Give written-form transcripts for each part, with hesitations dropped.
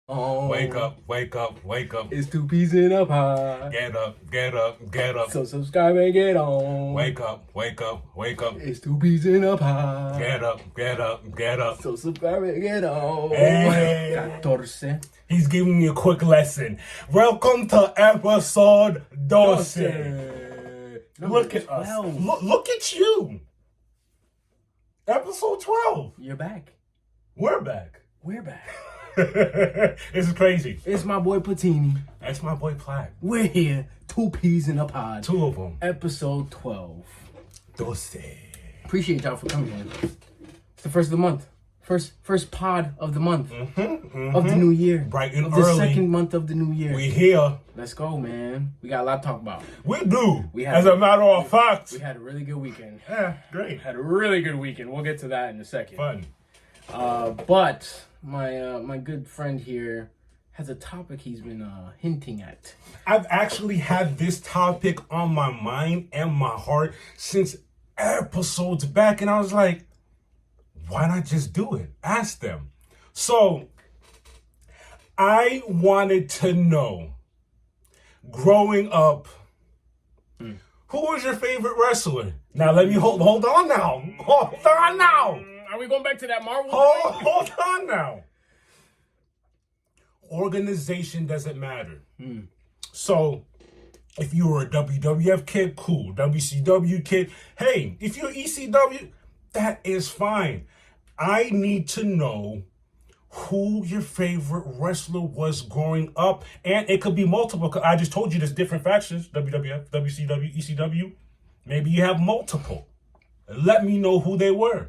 Oh, Wake up, wake up, wake up. it's two peas in a pod. Get up, get up, get up. So subscribe and get on. Wake up, wake up, wake up. It's two peas in a pod. Get up, get up, get up. So subscribe and get on. Hey. 14. He's giving me a quick lesson. Welcome to episode 12. Look at us. Look at you. Episode 12. You're back. We're back. We're back. This is crazy. It's my boy Patini. That's my boy Platt. We're here. Two peas in a pod. Two of them. Episode 12. DOCE. Appreciate y'all for coming in. It's the first of the month. First pod of the month. Of the new year. Bright and of early. the second month of the new year. We here. Let's go, man. We got a lot to talk about. We do. We had- As a matter of fact. We had a really good weekend. Yeah, great. Had a really good weekend. We'll get to that in a second. Fun. But my good friend here has a topic he's been hinting at. I've actually had this topic on my mind and my heart since episodes back, and I was like, why not just do it? Ask them. So, I wanted to know, growing up, who was your favorite wrestler? Now, let me hold on now. Hold on now. Are we going back to that Marvel? Hold on now. Organization doesn't matter. So, if you were a WWF kid, cool. WCW kid, hey, if you're ECW, that is fine. I need to know who your favorite wrestler was growing up. And it could be multiple. I just told you there's different factions. WWF, WCW, ECW. Maybe you have multiple. Let me know who they were.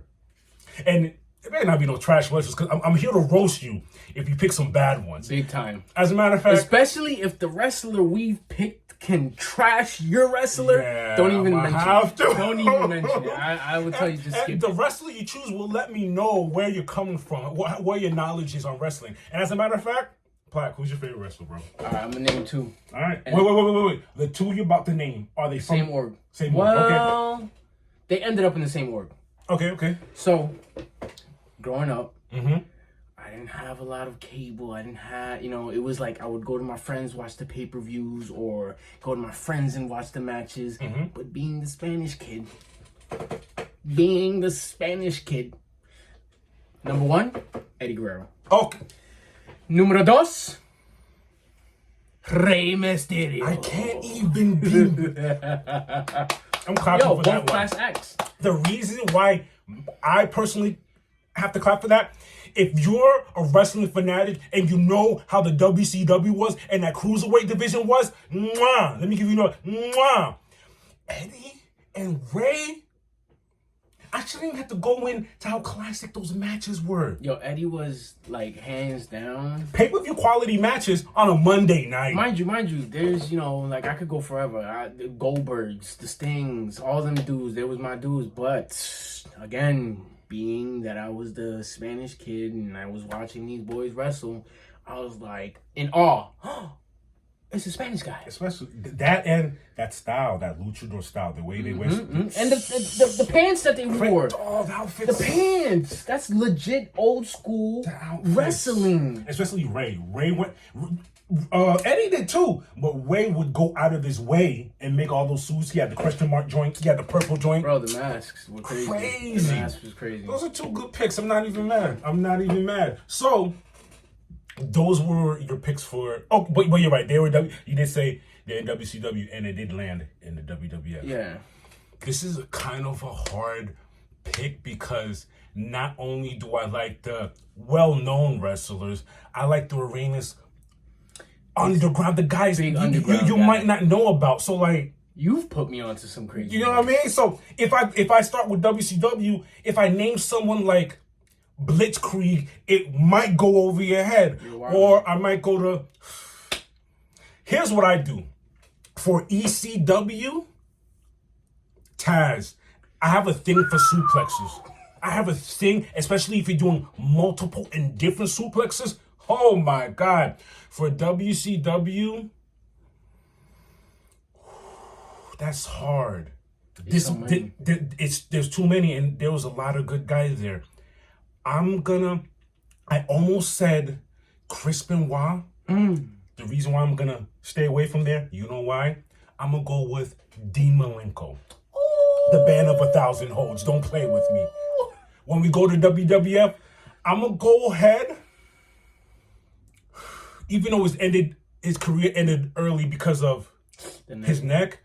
And it may not be no trash wrestlers, because I'm here to roast you if you pick some bad ones. Big time. As a matter of fact, Especially if the wrestler we've picked can trash your wrestler. Yeah, don't even I'ma mention have it. to. Don't even mention it. I would tell you just skip the it. wrestler you choose will let me know where you're coming from, where your knowledge is on wrestling. And as a matter of fact, Plaque, who's your favorite wrestler, bro? All right, I'm going to name two. All right. Wait. The two you're about to name, are they from Same org. Same org. Well, they ended up in the same org. Okay. So, growing up, I didn't have a lot of cable. I didn't have, it was like I would go to my friends, watch the pay-per-views, or go to my friends and watch the matches. But being the Spanish kid, number one, Eddie Guerrero. Okay. Número dos, Rey Mysterio. I can't even be. I'm clapping for that both one. class acts. The reason why I personally have to clap for that, if you're a wrestling fanatic and you know how the WCW was and that cruiserweight division was, mwah, let me give you a mwah. Eddie and Ray, I shouldn't even have to go into how classic those matches were. Yo, Eddie was like hands down. Pay-per-view quality matches on a Monday night. Mind you, there's, like I could go forever. The Goldbergs, the Stings, all them dudes, they was my dudes. But again, being that I was the Spanish kid and I was watching these boys wrestle, I was like in awe. It's a Spanish guy. Especially that and that style, that luchador style, the way they wear. And the pants that they wore. Oh, the outfits. The pants. That's legit old school wrestling. Especially Ray. Ray went. Eddie did too, but Ray would go out of his way and make all those suits. He had the question mark joint. He had the purple joint. Bro, the masks were crazy. The masks was crazy. Those are two good picks. I'm not even mad. So, those were your picks for. Oh, but you're right. They were. You did say they're in WCW, and they did land in the WWF. Yeah. This is kind of a hard pick because not only do I like the well-known wrestlers, I like the arenas underground, the guys Big you underground might not know about. So like, you've put me onto some crazy. you know what I mean? So if I start with WCW, if I name someone like Blitzkrieg, it might go over your head. Or I might go to. Here's what I do. For ECW, Taz, I have a thing for suplexes. I have a thing, especially if you're doing multiple and different suplexes. Oh my God. For WCW, that's hard. There's too many, and there was a lot of good guys there. I almost said Chris Benoit. The reason why I'm going to stay away from there, you know why? I'm going to go with Dean Malenko. The band of 1,000 holds. Don't play with me. When we go to WWF, I'm going to go ahead. Even though his career ended early because of his neck,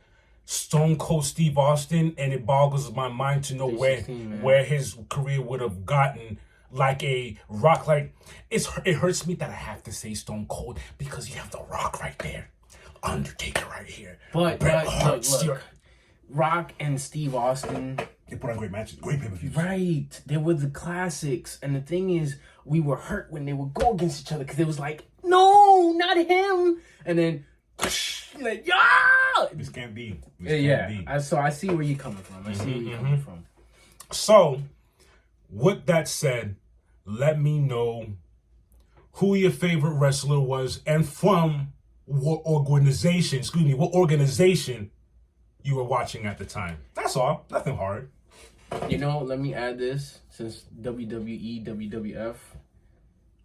Stone Cold Steve Austin, and it boggles my mind to know where his career would have gotten like a Rock. Like it hurts me that I have to say Stone Cold because you have The Rock right there, Undertaker right here. But look, Rock and Steve Austin, they put on great matches, great pay-per-views. Right, they were the classics, and the thing is, we were hurt when they would go against each other because it was like, no, not him, and then like, yeah, this can't be. So I see where you're coming from. So, with that said, let me know who your favorite wrestler was and from what organization you were watching at the time. That's all. Nothing hard. Let me add this. Since WWE, WWF,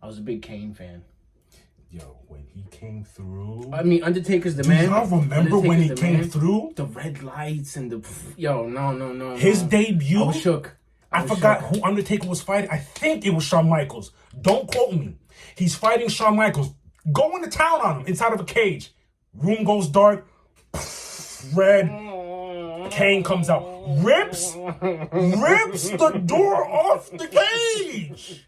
I was a big Kane fan. Yo, when he came through... I mean, Undertaker's the man. Do y'all remember when he came through? The red lights and the... No. His debut... I was shook. I forgot who Undertaker was fighting. I think it was Shawn Michaels. Don't quote me. He's fighting Shawn Michaels. Going to town on him inside of a cage. Room goes dark. Red. Kane comes out. Rips the door off the cage.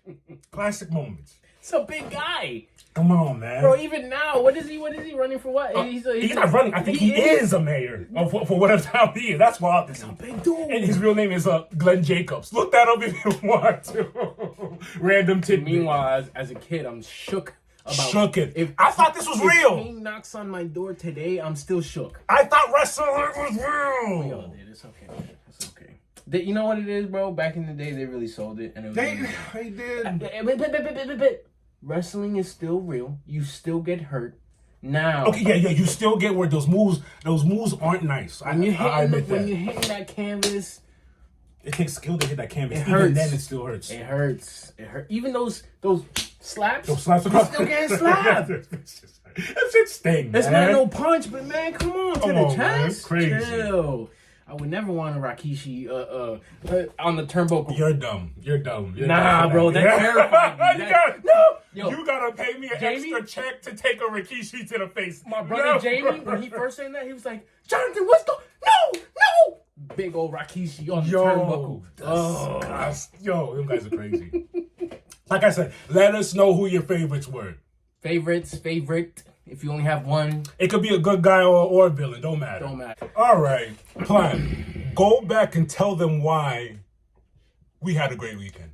Classic moments. It's a big guy. Come on, man. Bro, even now, what is he running for? What? He's not running. I think he is a mayor for whatever time he is. That's wild. He's a big dude. And his real name is Glenn Jacobs. Look that up if you want to. Random tidbit. Meanwhile, as a kid, I'm shook. I thought this was real. If Kane knocks on my door today, I'm still shook. I thought wrestling was real. Yo, dude, it's okay. It's okay. You know what it is, bro? Back in the day, they really sold it, and it was they did. But wrestling is still real. You still get hurt. Now, okay, yeah, you still get where those moves aren't nice. When you're hitting that canvas, it takes skill to hit that canvas. It hurts. Even then, it still hurts. It hurts. Even those slaps. Those slaps are still getting slapped. That shit sting, It's man. not no punch, but man, come on, to the chest. Crazy. Chill. I would never want a Rikishi on the turnbuckle. You're dumb. Nah, bro, that terrified me. You gotta pay me an extra check to take a Rikishi to the face. My brother Jamie, when he first said that, he was like, Jonathan, what's going? No! Big old Rikishi on the turnbuckle. Yo, them guys are crazy. Like I said, let us know who your favorites were. Favorite. If you only have one. It could be a good guy or a villain. Don't matter. All right. Plan. Go back and tell them why we had a great weekend.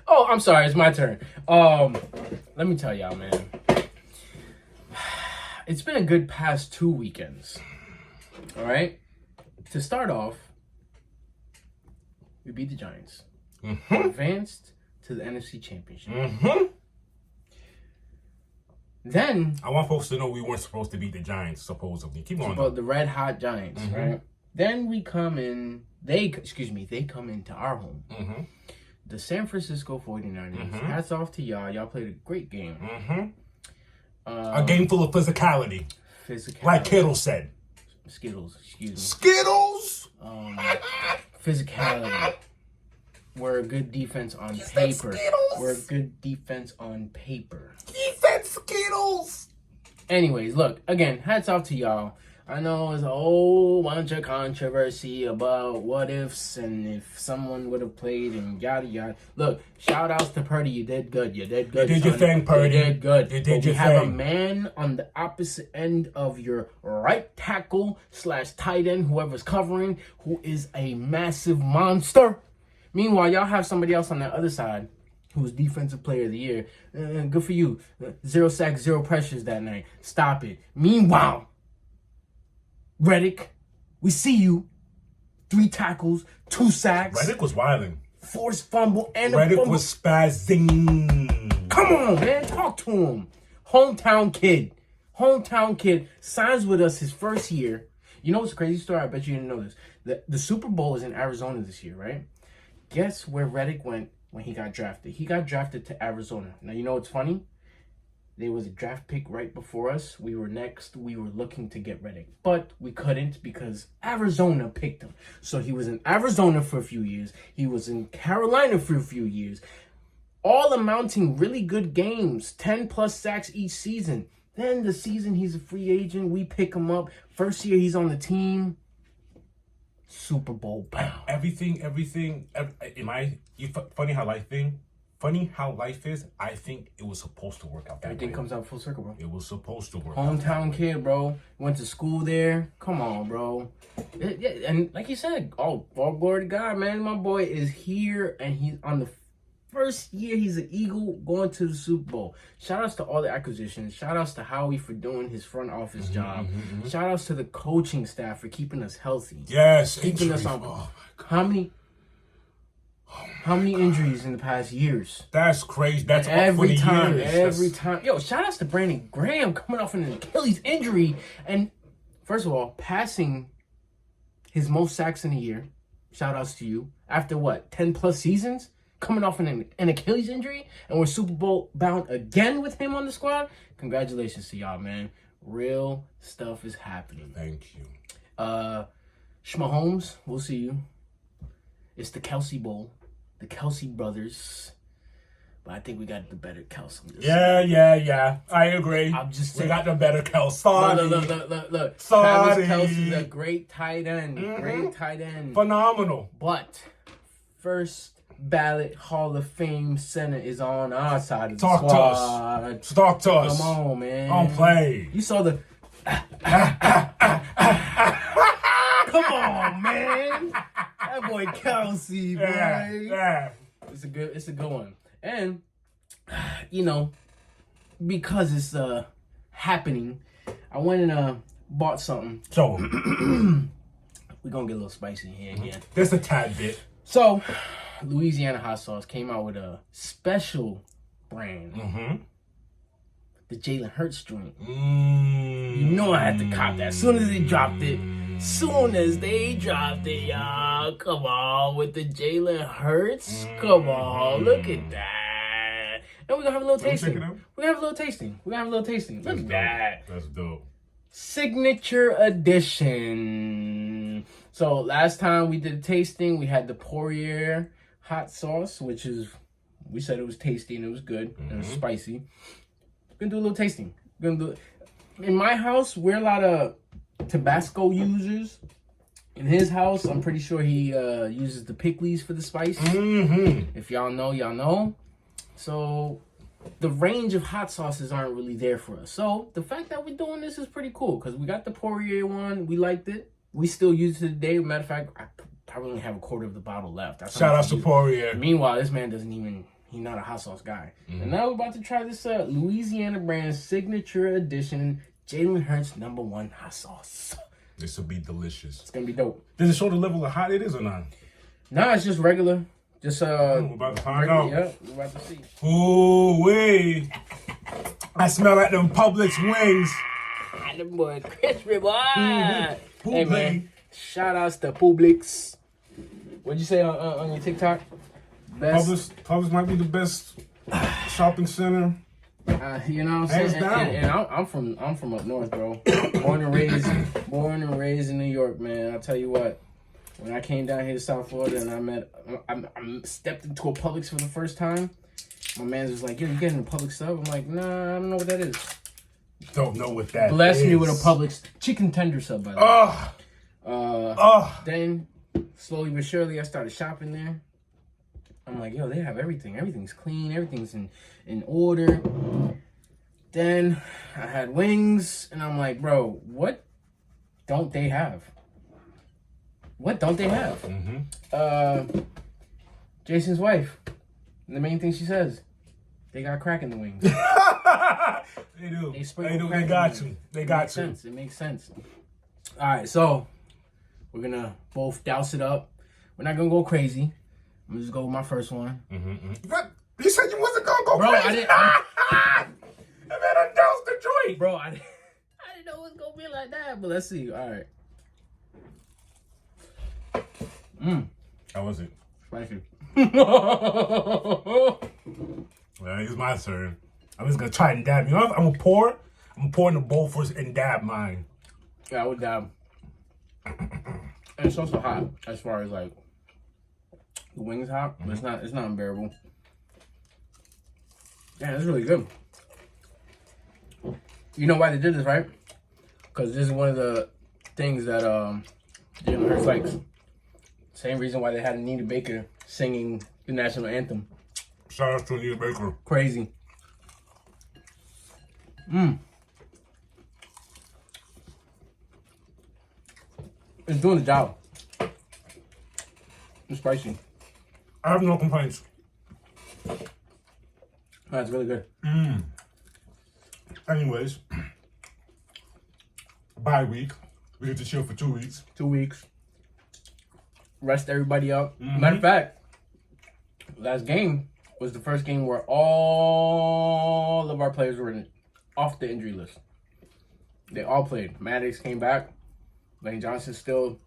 Oh, I'm sorry. It's my turn. Let me tell y'all, man. It's been a good past 2 weekends. All right? To start off, we beat the Giants. Mm-hmm. Advanced to the NFC Championship. Mm-hmm. Then I want folks to know we weren't supposed to beat the Giants, supposedly. Keep going. But the red hot Giants, right? Then we come in. They come into our home. Mm-hmm. The San Francisco 49ers. Mm-hmm. Hats off to y'all. Y'all played a great game. Mm-hmm. A game full of physicality. Like Kittle said. Skittles. Excuse me. Skittles. Physicality. We're a good defense on paper. We're a good defense on paper. He said Skittles. Anyways, look, again, hats off to y'all. I know there's a whole bunch of controversy about what ifs and if someone would have played and yada yada. Look, shout outs to Purdy. You did good. You did good. You did your thing, Purdy. You did good. You did your thing. We have a thing. man on the opposite end of your right tackle / tight end, whoever's covering, who is a massive monster. Meanwhile, y'all have somebody else on the other side who was Defensive Player of the Year. Good for you. 0 sacks, 0 pressures that night. Stop it. Meanwhile, Reddick, we see you. 3 tackles, 2 sacks. Reddick was wilding. Forced fumble and Reddick a fumble. was spazzing. Come on, man. Talk to him. Hometown kid. Signs with us his first year. You know what's a crazy story? I bet you didn't know this. The Super Bowl is in Arizona this year, right? Guess where Reddick went when he got drafted. He got drafted to Arizona. Now, you know what's funny? There was a draft pick right before us. We were next. We were looking to get Reddick, but we couldn't because Arizona picked him. So he was in Arizona for a few years. He was in Carolina for a few years. All amounting really good games, 10 plus sacks each season. Then the season he's a free agent, we pick him up. First year he's on the team, Super Bowl bound. Funny how life is. I think it was supposed to work out that way. Everything comes out full circle, bro. It was supposed to work. Hometown kid, bro. Went to school there. Come on, bro. And like you said, all glory to God, man. My boy is here, and he's on the first year he's an Eagle going to the Super Bowl. Shout outs to all the acquisitions. Shout outs to Howie for doing his front office job. Shout outs to the coaching staff for keeping us healthy. Yes, keeping us on. Oh How many injuries in the past years? That's crazy. That's every time. Yo, shout outs to Brandon Graham coming off an Achilles injury. And first of all, passing his most sacks in a year. Shout outs to you. After what, 10 plus seasons? Coming off an Achilles injury. And we're Super Bowl bound again with him on the squad. Congratulations to y'all, man. Real stuff is happening. Thank you. Schmahomes, we'll see you. It's the Kelsey Bowl. The Kelsey brothers. But I think we got the better Kelsey. Yeah. I agree. I'm just saying. We got the better Kelsey. Look. Sorry. Travis Kelsey's a great tight end. Great tight end. Phenomenal. But first ballot Hall of Fame center is on our side of the squad. Talk to us. Come on, man. Don't play. You saw the... Come on, man. That boy Kelsey, boy. Yeah. It's a good one. And you know, because it's happening, I went and bought something. So we're gonna get a little spicy here again. Just a tad bit. So Louisiana hot sauce came out with a special brand. The Jalen Hurts joint. You know I had to cop that. As soon as they dropped it, y'all. Come on, with the Jalen Hurts. Come on, look at that. And we're gonna have a little tasting. We're gonna have a little tasting. Look at that. That's dope. Signature edition. So last time we did a tasting, we had the Poirier hot sauce, which is, we said it was tasty and it was good and it was spicy. We're gonna do a little tasting. In my house, we're a lot of Tabasco users. In his house, I'm pretty sure he uses the pickles for the spice. If y'all know, y'all know. So the range of hot sauces aren't really there for us. So the fact that we're doing this is pretty cool because we got the Poirier one. We liked it. We still use it today. Matter of fact, I probably only have a quarter of the bottle left. Shout out to Poirier. Meanwhile, this man doesn't even... He's not a hot sauce guy. And now we're about to try this Louisiana brand signature edition Jalen Hurts #1 hot sauce. This will be delicious. It's gonna be dope. Does it show the level of hot it is or not? Nah, it's just regular. Just we're about to find out. Yeah, we're about to see. Ooh wee! I smell like them Publix wings. The boy crispy boy. Hey man, shout outs to Publix. What'd you say on your TikTok? Publix might be the best shopping center. You know what I'm saying? And I'm from up north, bro. born and raised in New York, man. I'll tell you what. When I came down here to South Florida and I stepped into a Publix for the first time, my man was like, "Yo, you getting a Publix sub?" I'm like, "Nah, I don't know what that is." Don't know what that is. Bless me with a Publix chicken tender sub, by the way. Then slowly but surely, I started shopping there. I'm like, yo, they have everything. Everything's clean. Everything's in order. Then I had wings, and I'm like, bro, what don't they have? What don't they have? Jason's wife, the main thing she says, they got crack in the wings. They do. They got you. They got you. It makes sense. All right, so we're going to both douse it up. We're not going to go crazy. I'm gonna just go with my first one. You said you wasn't gonna go crazy. I didn't. Man, I doused the joint. Bro, I didn't know it was gonna be like that. But let's see. All right. How was it? Spicy. Well, it's my turn. I'm just gonna try and dab. You know what? I'm gonna pour in the bowl first and dab mine. Yeah, I would dab. And it's also hot as far as like the wings hot, but it's not unbearable. Yeah, it's really good. You know why they did this, right? Because this is one of the things that Jalen Hurts likes. Same reason why they had Anita Baker singing the national anthem. Shout out to Anita Baker. Crazy. It's doing the job. It's spicy. I have no complaints. That's really good. Anyways, bye week. We get to chill for 2 weeks. 2 weeks. Rest everybody up. Matter of fact, last game was the first game where all of our players were off the injury list. They all played. Maddox came back. Lane Johnson still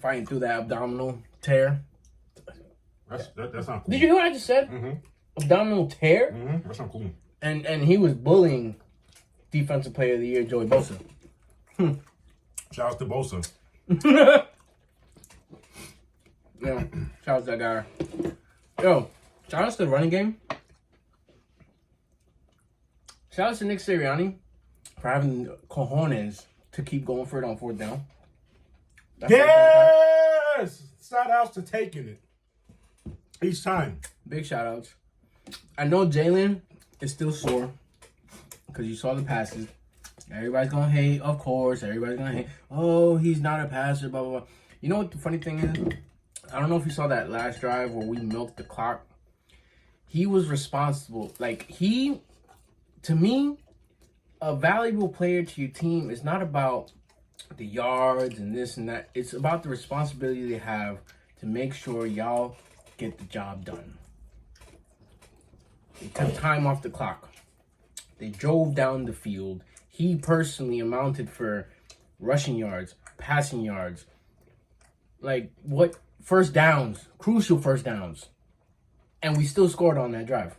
fighting through that abdominal tear. That's not cool. Did you hear what I just said? Abdominal tear? That's not cool. And he was bullying Defensive Player of the Year, Joey Bosa. Shout out to Bosa. Yeah, shout out to that guy. Yo, shout out to the running game. Shout out to Nick Sirianni for having cojones to keep going for it on 4th down. That's Yes! Shout outs to taking it. Each time. big shout outs. I know Jalen is still sore because you saw the passes. Everybody's going to hate, of course. Everybody's going to hate. Oh, he's not a passer, blah, blah, blah. You know what the funny thing is? I don't know if you saw that last drive where we milked the clock. He was responsible. Like, to me, a valuable player to your team is not about the yards and this and that. It's about the responsibility they have to make sure y'all get the job done. They took time off the clock. They drove down the field. He personally amounted for rushing yards, passing yards. Like, what? First downs, crucial first downs. And we still scored on that drive.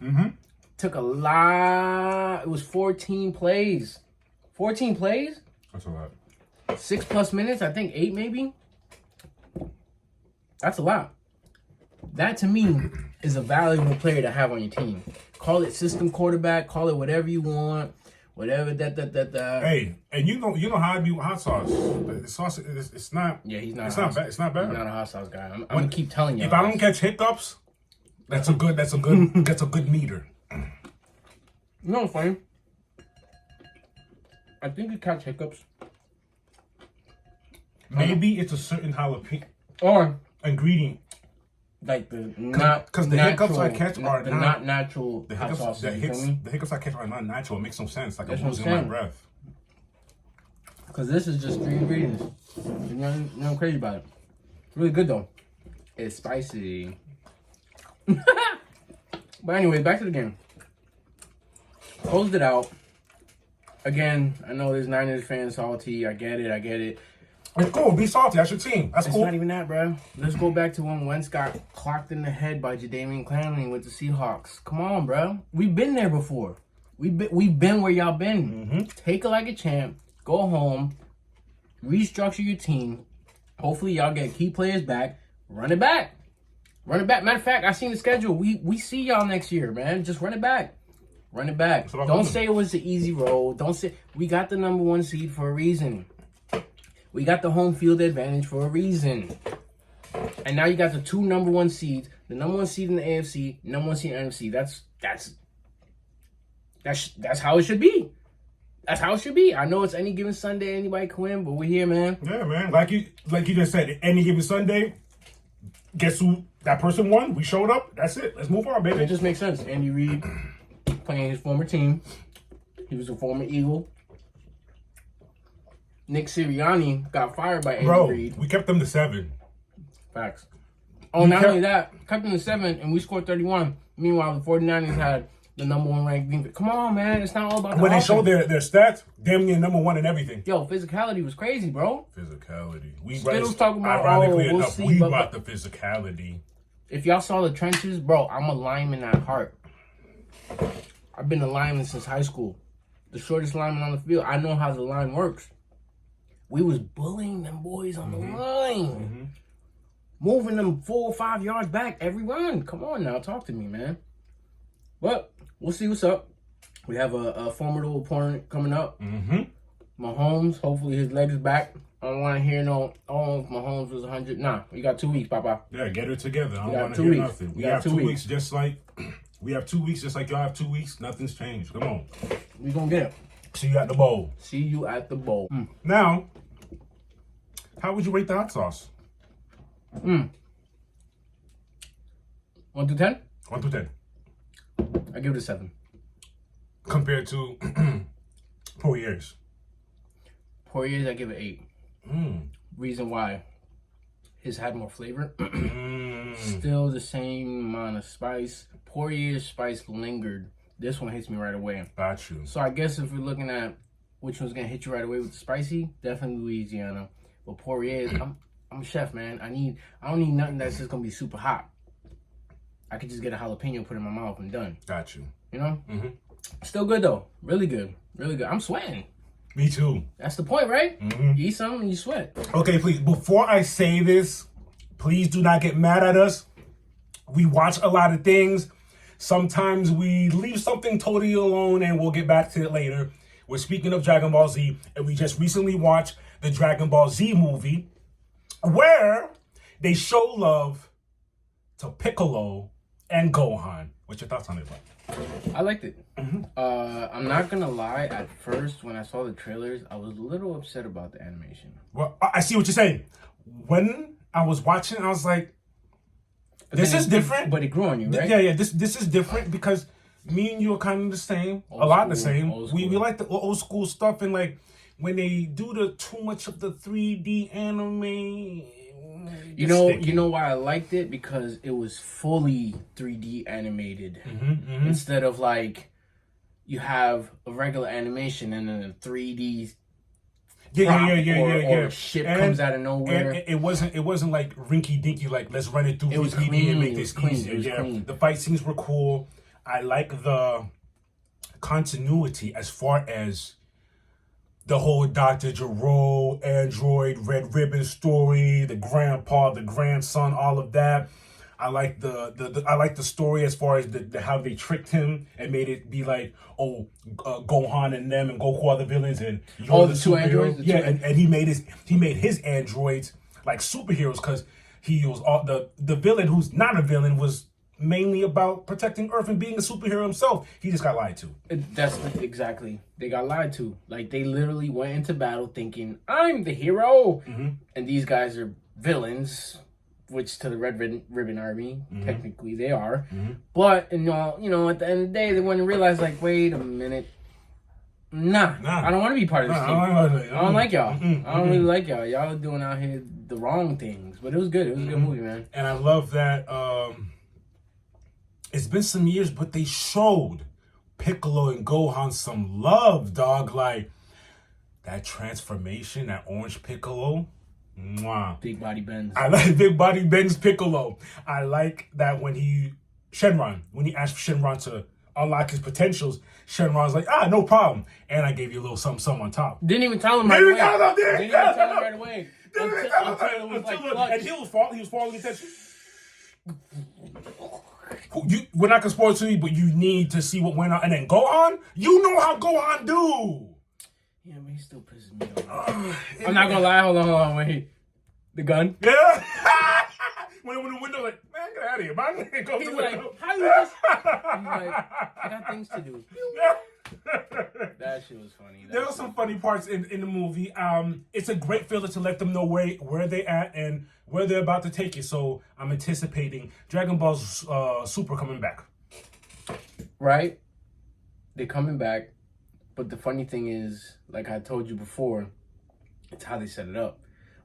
Took a lot. It was 14 plays. 14 plays? That's a lot. 6+ minutes, I think 8 maybe. That's a lot. That to me is a valuable player to have on your team. Call it system quarterback, call it whatever you want, whatever that. Hey, and you know how I be with hot sauce. The sauce, it's not. Yeah, he's not. It's not bad. It's not bad. He's not a hot sauce guy. I'm gonna keep telling you. If I don't catch hiccups, that's a good meter. You know what's funny? I think you catch hiccups. Maybe it's a certain jalapeno Or ingredient. like the not because the natural, hiccups I catch are not natural the hot hiccups. sauce. The You feel me? hiccups I catch are not natural. It makes no sense. Like That's I'm what I'm losing my saying. breath. Because this is just 3 ingredients. There's nothing crazy about it. It's really good though. It's spicy. But anyway, back to the game. Closed it out. Again, I know there's Niners fans salty. I get it. It's cool. Be salty. That's your team. That's It's cool. not even that, bro. Let's go back to when Wentz got clocked in the head by Jadeveon Clowney with the Seahawks. Come on, bro. We've been there before. We've been where y'all been. Take it like a champ. Go home. Restructure your team. Hopefully y'all get key players back. Run it back. Matter of fact, I seen the schedule. We see y'all next year, man. Just run it back. Don't say it was the easy road. Don't say we got the number 1 seed for a reason. We got the home field advantage for a reason. And now you got the 2 number 1 seeds, the number 1 seed in the AFC, number 1 seed in the NFC. That's how it should be. That's how it should be. I know it's any given Sunday, anybody can win, but we're here, man. Yeah, man. Like you just said, any given Sunday, guess who that person won? We showed up. That's it. Let's move on, baby. It just makes sense. Andy Reid playing his former team. He was a former Eagle. Nick Sirianni got fired by Andy Reid. We kept them to 7. Facts. Oh, not only that, kept them to 7, and we scored 31. Meanwhile, the 49ers had the number 1 ranked defense. Come on, man. It's not all about the When they offense. show their stats, damn near number 1 in everything. Yo, physicality was crazy, bro. Physicality. Skittles talking about, ironically we'll enough, see, we but- brought the physicality. If y'all saw the trenches, bro, I'm a lineman at heart. I've been a lineman since high school. The shortest lineman on the field. I know how the line works. We was bullying them boys on the line. Moving them 4 or 5 yards back every run. Come on now, talk to me, man. But we'll see what's up. We have a formidable opponent coming up. Mahomes, hopefully his legs is back. I don't want to hear no, oh, if Mahomes was 100. Nah, you got 2 weeks, Papa. Yeah, get it together. I don't want to 2 hear weeks. nothing. We have 2 weeks just like we have 2 weeks just like y'all have 2 weeks. Nothing's changed. Come on. We gonna get it. See you at the bowl. See you at the bowl. Now, how would you rate the hot sauce? 1 through 10? 1 through 10. I give it a 7. Compared to Poirier's. Poirier's, I give it 8. Reason why. His had more flavor. Still the same amount of spice. Poirier's spice lingered. This one hits me right away. Got you. So I guess if we're looking at which one's gonna hit you right away with the spicy, definitely Louisiana. But Poirier's, I'm a chef, man. I don't need nothing that's just gonna be super hot. I could just get a jalapeno, put it in my mouth, and done. Got you. You know? Still good though. Really good. Really good. I'm sweating. Me too. That's the point, right? You eat something and you sweat. Okay, please, before I say this, please do not get mad at us. We watch a lot of things. Sometimes we leave something totally alone and we'll get back to it later. We're speaking of Dragon Ball Z, and we just recently watched the Dragon Ball Z movie where they show love to Piccolo and Gohan. What's your thoughts on it, bud? I liked it. I'm not gonna lie. At first, when I saw the trailers, I was a little upset about the animation. Well, I see what you're saying. When I was watching, I was like, this is different. But it grew on you, right? Yeah. This is different because me and you are kind of the same. A lot the same. We like the old school stuff, and like when they do the too much of the 3D anime. You know why I liked it? Because it was fully 3D animated. Instead of like you have a regular animation and then a 3D or shit comes out of nowhere. And it wasn't like rinky dinky, like let's run it through 3D and make this easier. The fight scenes were cool. I like the continuity as far as the whole Dr. Gero, Android, Red Ribbon story, the grandpa, the grandson, all of that. I like the story as far as the how they tricked him and made it be like, Gohan and them and Goku are the villains and you're the superhero. And he made his androids like superheroes because he was all the villain who's not a villain was mainly about protecting Earth and being a superhero himself. He just got lied to. That's exactly. They got lied to. Like, they literally went into battle thinking, I'm the hero. And these guys are villains, which to the Red Ribbon Army, technically they are. But, at the end of the day, they wouldn't realize, like, wait a minute. Nah. I don't want to be part of this team. I don't like y'all. I don't really like y'all. Y'all are doing out here the wrong things. But it was good. It was a good movie, man. And I love that... it's been some years, but they showed Piccolo and Gohan some love, dog. Like, that transformation, that orange Piccolo. Mwah. Big body Benz. I like Big Body Benz Piccolo. I like that when he asked Shenron to unlock his potentials, Shenron's like, no problem. And I gave you a little something, something on top. Didn't even tell him right away. Didn't even tell him right away. Until it was like clutch. And he was falling attention. We're not gonna spoil it to you, but you need to see what went on. And then Gohan, you know how Gohan do. Yeah, but he still pisses me off. I'm not gonna lie. Hold on, wait. The gun? Yeah. When the window, like, man, get out of here, man. He's like, how you just? He's like, I got things to do. That shit was funny. There were some funny parts in the movie. It's a great feeling to let them know where they at and where they're about to take it. So I'm anticipating Dragon Ball Super coming back. Right? They're coming back. But the funny thing is, like I told you before, it's how they set it up.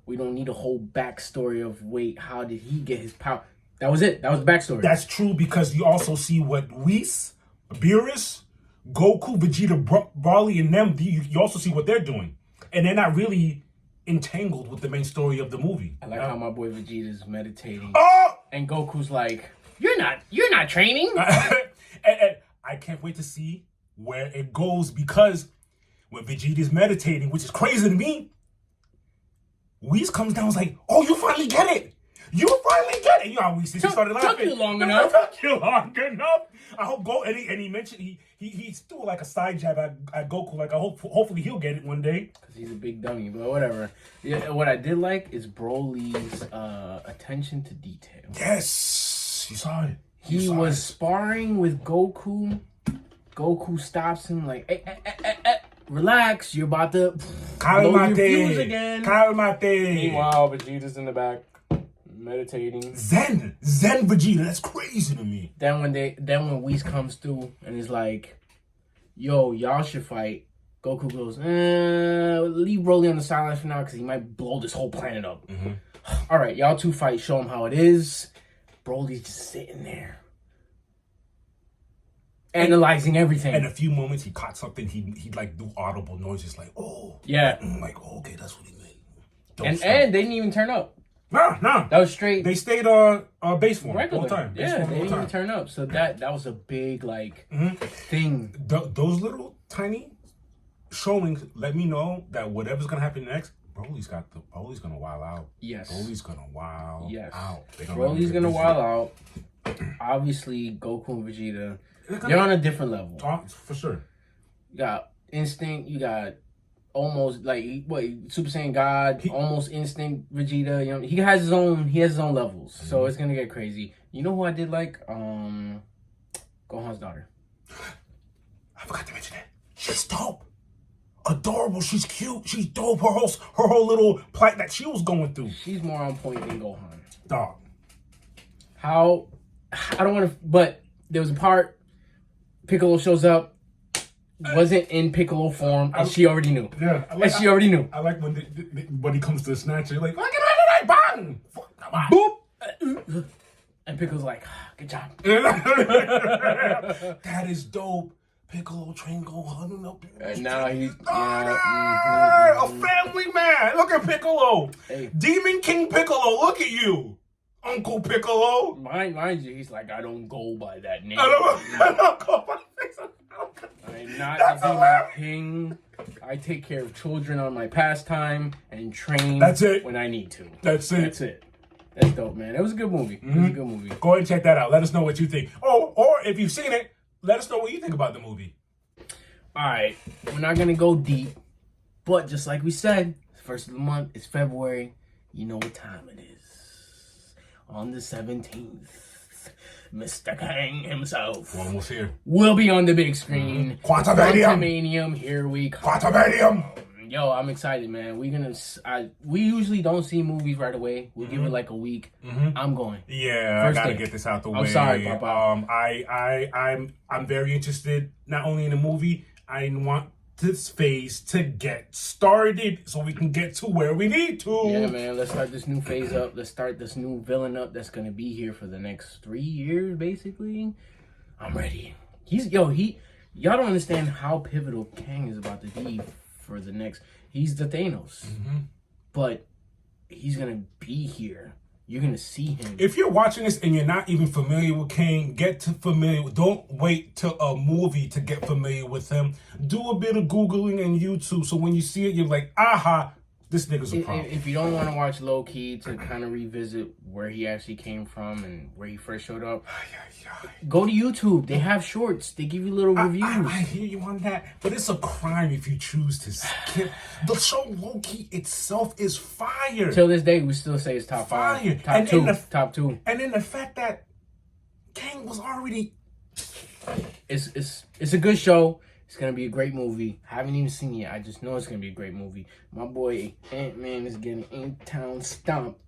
We don't need a whole backstory of, wait, how did he get his power? That was it. That was the backstory. That's true because you also see what Whis, Beerus, Goku, Vegeta, Broly, and them, you also see what they're doing. And they're not really entangled with the main story of the movie. I like how my boy Vegeta's meditating. Oh! And Goku's like, you're not training. And I can't wait to see where it goes, because when Vegeta's meditating, which is crazy to me, Whis comes down and is like, oh, you finally get it. You finally get it. You know how Whis started laughing. Took you long enough. Took you long enough. I hope and he mentioned he threw like a side jab at Goku. Like, hopefully he'll get it one day. Because he's a big dummy, but whatever. Yeah, what I did like is Broly's attention to detail. Yes, you saw it. He was sparring with Goku. Goku stops him like, relax, you're about to blow your fuse again. Calmate. Meanwhile, Vegeta's in the back meditating. Zen Vegeta. That's crazy to me. Then when Whis comes through and he's like, yo, y'all should fight. Goku goes, leave Broly on the sidelines for now because he might blow this whole planet up. Mm-hmm. All right, y'all two fight. Show him how it is. Broly's just sitting there, analyzing everything. In a few moments, he caught something. He'd like do audible noises like, oh. Yeah. Like, oh, okay, that's what he meant. And they didn't even turn up. Nah. That was straight. They stayed base form regular. all the time. Yeah, they didn't even turn up. So that was a big thing. Those little tiny showings let me know that whatever's gonna happen next, Broly's gonna wild out. Yes. Broly's gonna wild out. Broly's gonna wild out. Obviously, Goku and Vegeta, they're on a different level. For sure. You got Instinct. You got almost like Super Saiyan God, almost Instinct Vegeta. You know, he has his own levels. Mm-hmm. So it's gonna get crazy. You know who I did like? Gohan's daughter. I forgot to mention that. She's dope. Adorable. She's cute. She's dope. Her whole little plight that she was going through. She's more on point than Gohan. Dog. How? I don't want to. But there was a part. Piccolo shows up. Wasn't in Piccolo form, and she already knew. Yeah, she already knew. I like when he comes to the snatcher, you're like, look at that, bang, boop, and Piccolo's like, good job. That is dope. Piccolo train Gohan up. And now he's a family man. Look at Piccolo, Demon King Piccolo. Look at you, Uncle Piccolo. Mind you, he's like, I don't go by that name. I don't go by that. I'm not the Demon King. I take care of children on my pastime and train when I need to. That's it. That's dope, man. It was a good movie. Mm-hmm. It was a good movie. Go ahead and check that out. Let us know what you think. Oh, or if you've seen it, let us know what you think about the movie. All right. We're not going to go deep. But just like we said, first of the month, it's February. You know what time it is. On the 17th, Mr. Kang himself. We're almost here. Will be on the big screen. Quantumanium. Here we come. Quantumanium. Yo, I'm excited, man. We usually don't see movies right away. We'll give it like a week. Mm-hmm. I'm going. Yeah, I gotta get this out the way. I'm sorry, Papa. I'm very interested not only in the movie. I want this phase to get started so we can get to where we need to. Yeah, man. Let's start this new phase up. Let's start this new villain up that's gonna be here for the next 3 years, basically. I'm ready. Y'all don't understand how pivotal Kang is about to be for the next. He's the Thanos, but he's gonna be here. You're gonna see him. If you're watching this and you're not even familiar with Kang, don't wait till a movie to get familiar with him. Do a bit of Googling and YouTube, so when you see it, you're like, aha, this nigga's a problem. If you don't want to watch low key to kind of revisit where he actually came from and where he first showed up, go to YouTube. They have shorts. They give you little reviews. I hear you on that, but it's a crime if you choose to skip. The show low key itself is fire. Till this day, we still say it's top 5, top two. And then the fact that Kang was already. It's a good show. It's gonna be a great movie. Haven't even seen it yet. I just know it's gonna be a great movie. My boy Ant-Man is getting in-town stomped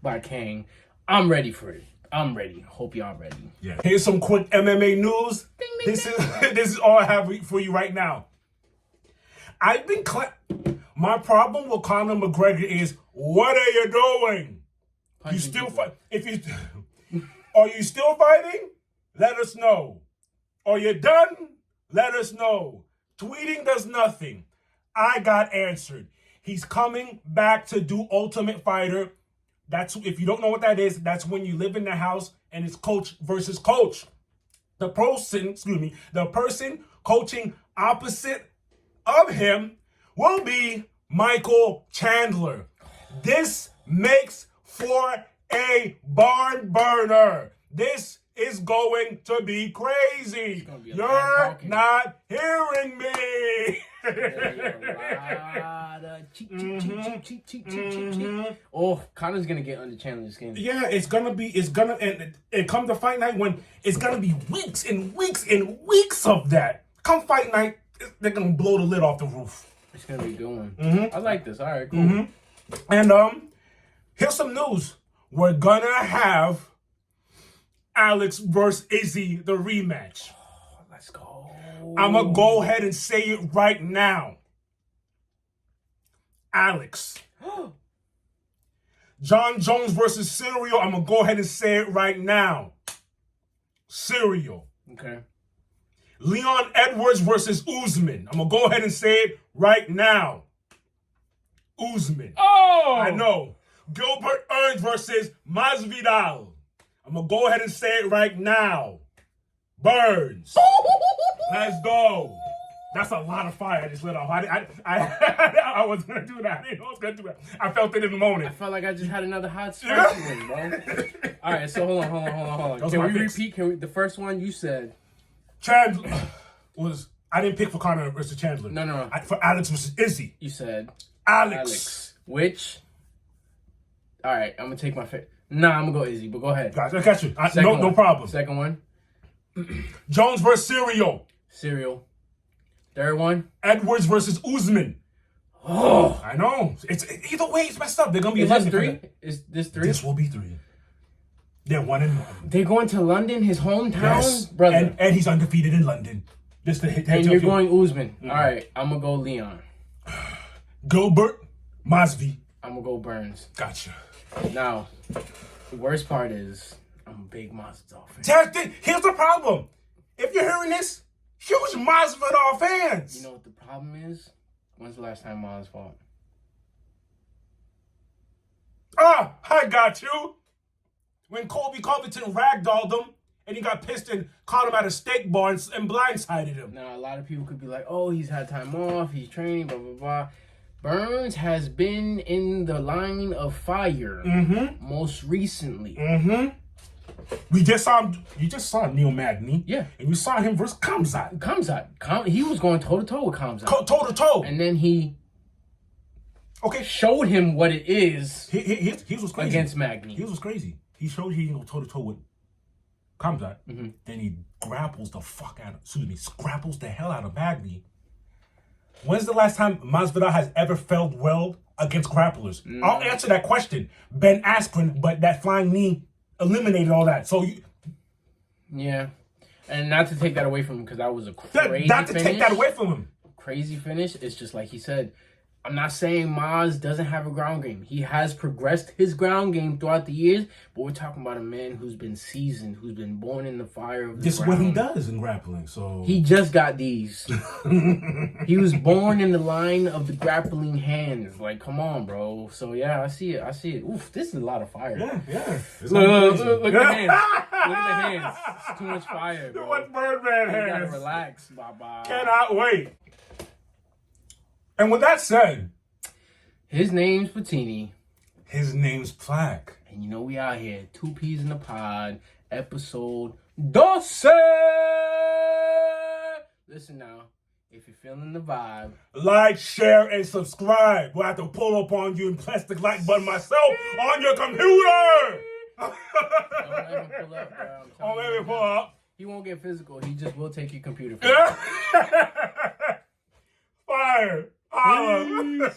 by Kang. I'm ready for it. I'm ready. Hope y'all ready. Yeah. Here's some quick MMA news. Ding, ding, this is all I have for you right now. My problem with Conor McGregor is, what are you doing? You still fight? Are you still fighting? Let us know. Are you done? Let us know. Tweeting does nothing. I got answered. He's coming back to do Ultimate Fighter That's if you don't know what that is, that's when you live in the house and it's coach versus coach. The person coaching opposite of him will be Michael Chandler. This makes for a barn burner. This is going to be crazy. You're not hearing me. Oh, Connor's gonna get under Chandler's skin. Yeah, and come to fight night when it's gonna be weeks and weeks and weeks of that. Come fight night, they're gonna blow the lid off the roof. It's gonna be a good one. I like this. All right, cool. And here's some news. We're gonna have Alex versus Izzy, the rematch. Oh, let's go. I'm gonna go ahead and say it right now. Alex. John Jones versus Serial. I'm gonna go ahead and say it right now. Serial. Okay. Leon Edwards versus Usman. I'm gonna go ahead and say it right now. Usman. Oh! I know. Gilbert Burns versus Masvidal. I'm gonna go ahead and say it right now. Burns. Let's go. That's a lot of fire I just lit off. I was gonna do that. I didn't know I was gonna do that. I felt it in the moment. I felt like I just had another hot spicy one, bro. All right, so hold on. Can we repeat? The first one you said? Chandler was. I didn't pick for Conor versus Chandler. No. For Alex versus Izzy. You said Alex. Which? All right, I'm gonna take my fit. Nah, I'm gonna go Izzy, but go ahead. Guys, I got you. No problem. Second one. Jones versus Serial. Third one. Edwards versus Usman. Oh, I know. It's either way. It's messed up. They're gonna be is London. this three? Is this three? This will be 3. They're 1-1. They're going to London, his hometown, Yes, brother. And he's undefeated in London. Just to hit. And you're going Usman. All right, I'm gonna go Leon. Gilbert, Masvi. I'm gonna go Burns. Gotcha. Now, the worst part is I'm a big Masvidal fan. Here's the problem. If you're hearing this, huge Masvidal fans. You know what the problem is? When's the last time Maz fought? I got you. When Colby Covington ragdolled him and he got pissed and caught him at a steak bar and blindsided him. Now, a lot of people could be like, oh, he's had time off, he's training, blah, blah, blah. Burns has been in the line of fire most recently. You just saw Neil Magny. Yeah. And you saw him versus Khamzat. He was going toe-to-toe with Khamzat. Toe-to-toe. And then he showed him what it is he was crazy. Against Magny. He was crazy. He showed he can go toe-to-toe with Khamzat. Then he grapples the hell out of Magny. When's the last time Masvidal has ever felt well against grapplers? I'll answer that question. Ben Askren, but that flying knee eliminated all that. So yeah, and not to take that away from him because that was a crazy take that away from him. Crazy finish. It's just like he said. I'm not saying Maz doesn't have a ground game. He has progressed his ground game throughout the years, but we're talking about a man who's been seasoned, who's been born in the fire of the This is ground. what he does in grappling. So he just got these. He was born in the line of the grappling hands. Like, come on, bro. So yeah, I see it. Oof, this is a lot of fire. Yeah. Look at the hands. Look at the hands. It's too much fire, bro. Too much Birdman hands. You gotta relax, Baba. Cannot wait. And with that said, his name's Patini. His name's Plaque. And you know we out here, 2 peas in the pod, episode DOCE. Listen now, if you're feeling the vibe, like, share, and subscribe. We'll have to pull up on you and press the like button myself on your computer. Don't let him pull up, bro. Don't let me pull up. He won't get physical. He just will take your computer. Fire. Holla.